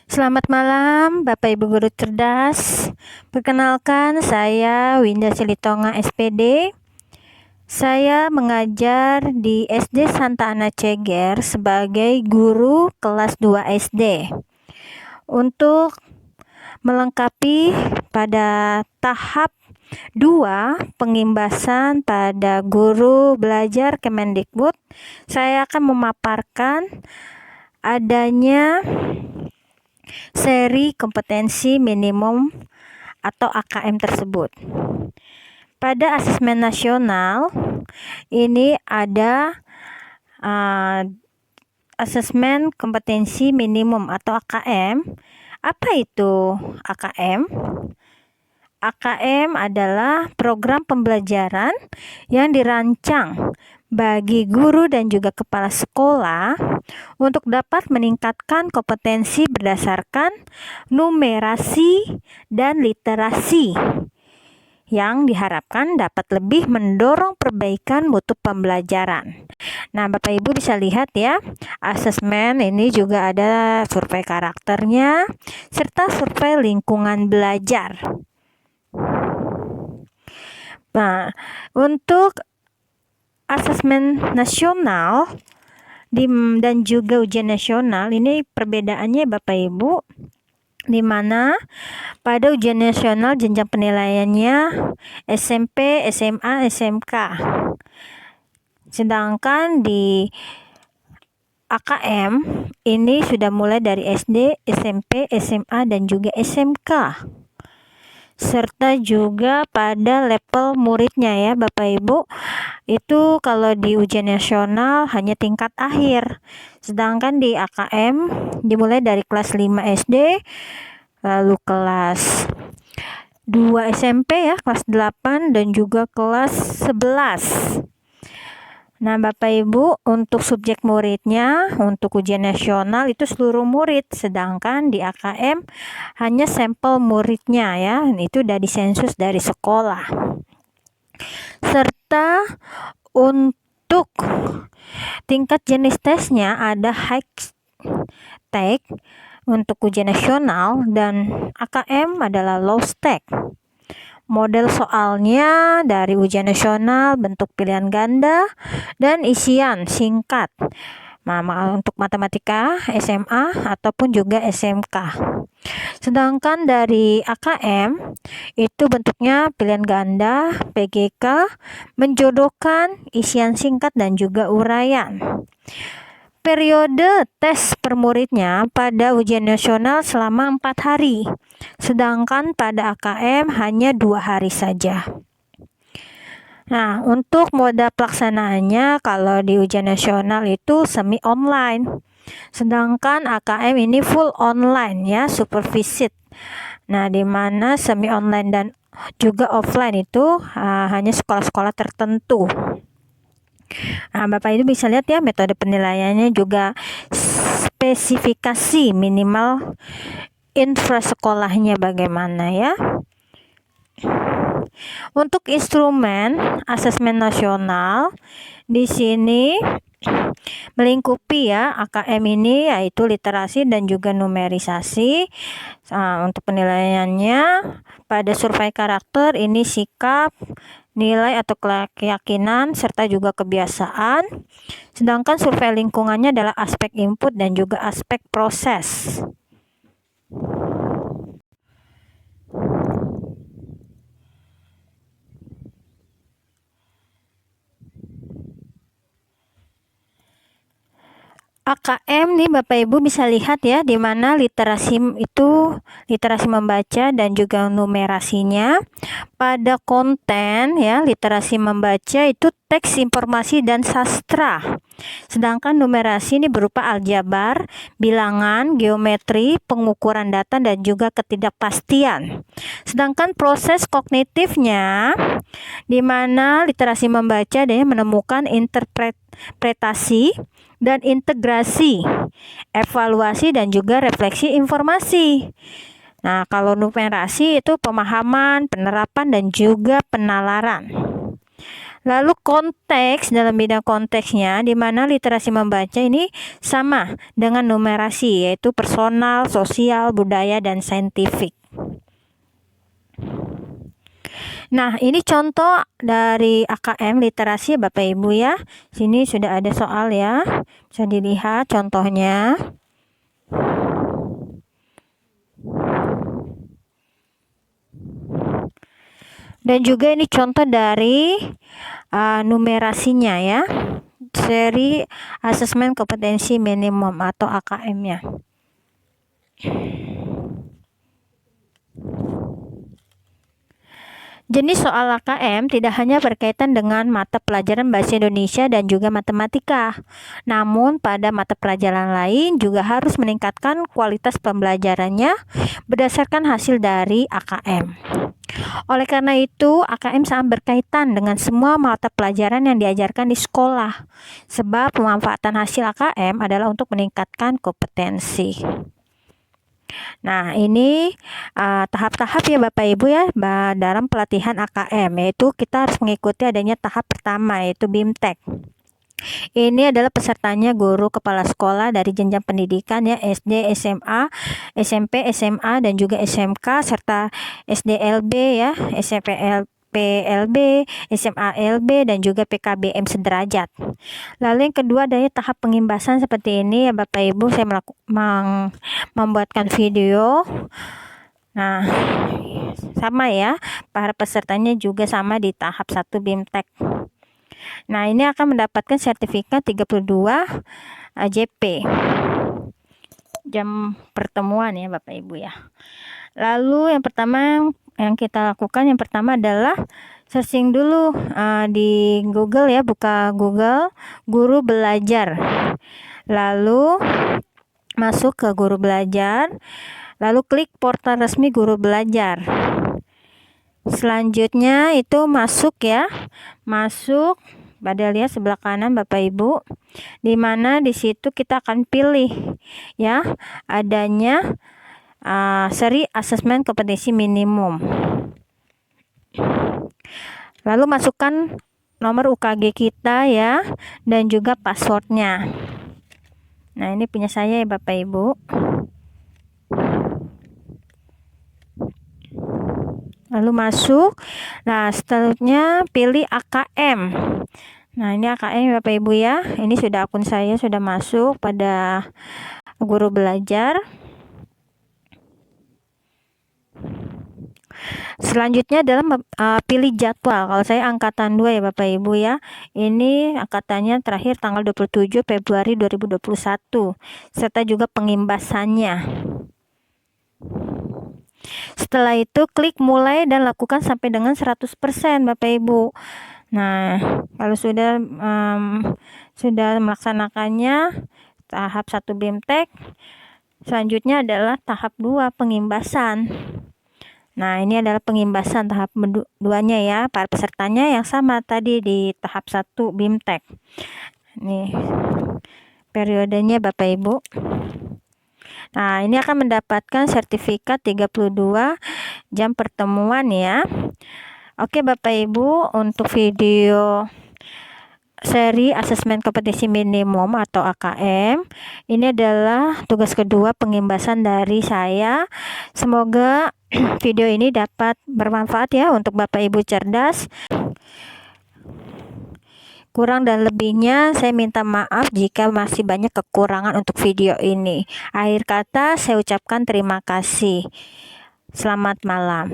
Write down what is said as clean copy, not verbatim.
Selamat malam, Bapak Ibu Guru cerdas. Perkenalkan, saya Winda Silitonga SPD. Saya mengajar di SD Santa Ana Ceger sebagai guru kelas 2 SD. Untuk melengkapi pada tahap 2 pengimbasan pada guru belajar Kemendikbud, saya akan memaparkan adanya seri kompetensi minimum atau AKM tersebut. Pada asesmen nasional ini ada asesmen kompetensi minimum atau AKM. Apa itu AKM? AKM adalah program pembelajaran yang dirancang bagi guru dan juga kepala sekolah untuk dapat meningkatkan kompetensi berdasarkan numerasi dan literasi yang diharapkan dapat lebih mendorong perbaikan mutu pembelajaran. Nah, Bapak Ibu bisa lihat ya, asesmen ini juga ada survei karakternya serta survei lingkungan belajar. Nah, untuk asesmen nasional dan juga ujian nasional ini perbedaannya Bapak Ibu, di mana pada ujian nasional jenjang penilaiannya SMP, SMA, SMK. Sedangkan di AKM ini sudah mulai dari SD, SMP, SMA dan juga SMK. Serta juga pada level muridnya ya Bapak Ibu, itu kalau di ujian nasional hanya tingkat akhir, sedangkan di AKM dimulai dari kelas 5 SD, lalu kelas 2 SMP ya, kelas 8 dan juga kelas 11. Nah Bapak Ibu, untuk subjek muridnya untuk ujian nasional itu seluruh murid, sedangkan di AKM hanya sampel muridnya ya, itu udah disensus dari sekolah. Serta untuk tingkat jenis tesnya ada high stake untuk ujian nasional dan AKM adalah low stake. Model soalnya dari ujian nasional bentuk pilihan ganda dan isian singkat. Nah, untuk matematika SMA ataupun juga SMK. Sedangkan dari AKM itu bentuknya pilihan ganda, PGK, menjodohkan isian singkat dan juga uraian. Periode tes per muridnya pada ujian nasional selama 4 hari, sedangkan pada AKM hanya 2 hari saja. Nah, untuk moda pelaksanaannya kalau di ujian nasional itu semi online, sedangkan AKM ini full online ya, supervisit. Nah, di mana semi online dan juga offline itu hanya sekolah-sekolah tertentu. Nah, Bapak Ibu bisa lihat ya, metode penilaiannya juga spesifikasi minimal infrasekolahnya bagaimana ya. Untuk instrumen asesmen nasional di sini melingkupi ya AKM ini, yaitu literasi dan juga numerisasi. Untuk penilaiannya pada survei karakter ini sikap, nilai atau keyakinan serta juga kebiasaan. Sedangkan survei lingkungannya adalah aspek input dan juga aspek proses. AKM nih Bapak Ibu bisa lihat ya, di mana literasi itu literasi membaca dan juga numerasinya. Pada konten ya, literasi membaca itu teks, informasi dan sastra. Sedangkan numerasi ini berupa aljabar, bilangan, geometri, pengukuran data dan juga ketidakpastian. Sedangkan proses kognitifnya di mana literasi membaca dan menemukan interpretasi dan integrasi, evaluasi dan juga refleksi informasi. Nah, kalau numerasi itu pemahaman, penerapan dan juga penalaran. Lalu konteks, dalam bidang konteksnya di mana literasi membaca ini sama dengan numerasi, yaitu personal, sosial, budaya, dan saintifik. Nah, ini contoh dari AKM literasi Bapak Ibu ya. Sini sudah ada soal ya. Bisa dilihat contohnya. Dan juga ini contoh dari numerasinya ya. Seri asesmen kompetensi minimum atau AKM-nya. Jenis soal AKM tidak hanya berkaitan dengan mata pelajaran bahasa Indonesia dan juga matematika, namun pada mata pelajaran lain juga harus meningkatkan kualitas pembelajarannya berdasarkan hasil dari AKM. Oleh karena itu, AKM sangat berkaitan dengan semua mata pelajaran yang diajarkan di sekolah, sebab pemanfaatan hasil AKM adalah untuk meningkatkan kompetensi. Nah, ini tahap-tahap ya Bapak Ibu ya dalam pelatihan AKM, yaitu kita harus mengikuti adanya tahap pertama yaitu BIMTEK. Ini adalah pesertanya guru kepala sekolah dari jenjang pendidikan ya SD, SMA, SMP, SMA dan juga SMK serta SDLB ya, PLB, SMALB dan juga PKBM sederajat. Lalu yang kedua adalah tahap pengimbasan seperti ini ya Bapak Ibu, saya membuatkan video. Nah, sama ya, para pesertanya juga sama di tahap 1 BIMTEK. Nah, ini akan mendapatkan sertifikat 32 JP. Jam pertemuan ya Bapak Ibu ya. Lalu yang pertama yang kita lakukan yang pertama adalah searching dulu di Google ya, buka Google guru belajar. Lalu masuk ke guru belajar, lalu klik portal resmi guru belajar. Selanjutnya itu masuk ya, masuk pada lihat sebelah kanan Bapak Ibu, di mana di situ kita akan pilih ya adanya seri asesmen kompetensi minimum. Lalu masukkan nomor UKG kita ya dan juga passwordnya. Nah, ini punya saya ya Bapak Ibu. Lalu masuk. Nah, setelahnya pilih AKM. Nah, ini AKM Bapak Ibu ya. Ini sudah akun saya sudah masuk pada guru belajar. Selanjutnya adalah pilih jadwal. Kalau saya angkatan 2 ya Bapak Ibu ya. Ini angkatannya terakhir tanggal 27 Februari 2021 serta juga pengimbasannya. Setelah itu klik mulai dan lakukan sampai dengan 100% Bapak Ibu. Nah, kalau sudah melaksanakannya tahap 1 BIMTEK, selanjutnya adalah tahap 2 pengimbasan. Nah, ini adalah pengimbasan tahap 2-nya ya, para pesertanya yang sama tadi di tahap 1 BIMTEK. Nih periodenya Bapak Ibu. Nah, ini akan mendapatkan sertifikat 32 jam pertemuan ya. Oke Bapak Ibu, untuk video seri asesmen kompetensi minimum atau AKM, ini adalah tugas kedua pengimbasan dari saya. Semoga video ini dapat bermanfaat ya untuk Bapak Ibu cerdas. Kurang dan lebihnya saya minta maaf jika masih banyak kekurangan untuk video ini. Akhir kata saya ucapkan terima kasih. Selamat malam.